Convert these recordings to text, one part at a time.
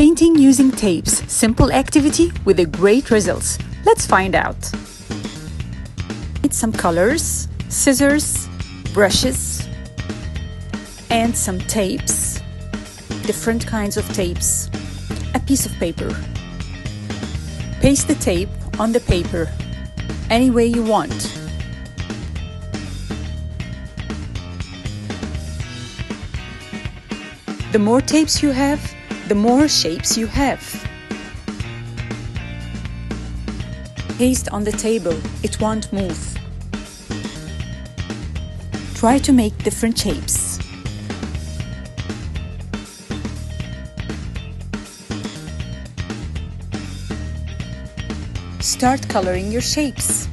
Painting using tapes, simple activity with a great results. Let's find out. Need some colors, scissors, brushes, and some tapes, different kinds of tapes, a piece of paper. Paste the tape on the paper any way you want. The more tapes you have, the more shapes you have. Paste on the table, it won't move. Try to make different shapes. Start coloring your shapes.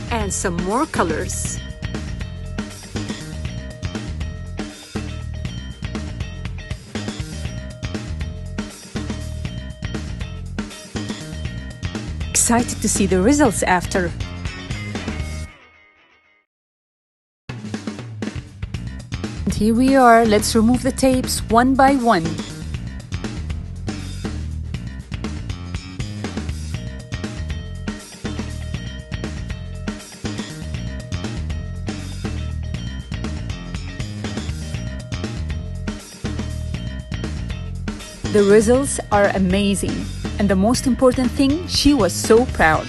And some more colors. Excited to see the results after. And here we are. Let's remove the tapes one by one. The results are amazing, and the most important thing, she was so proud.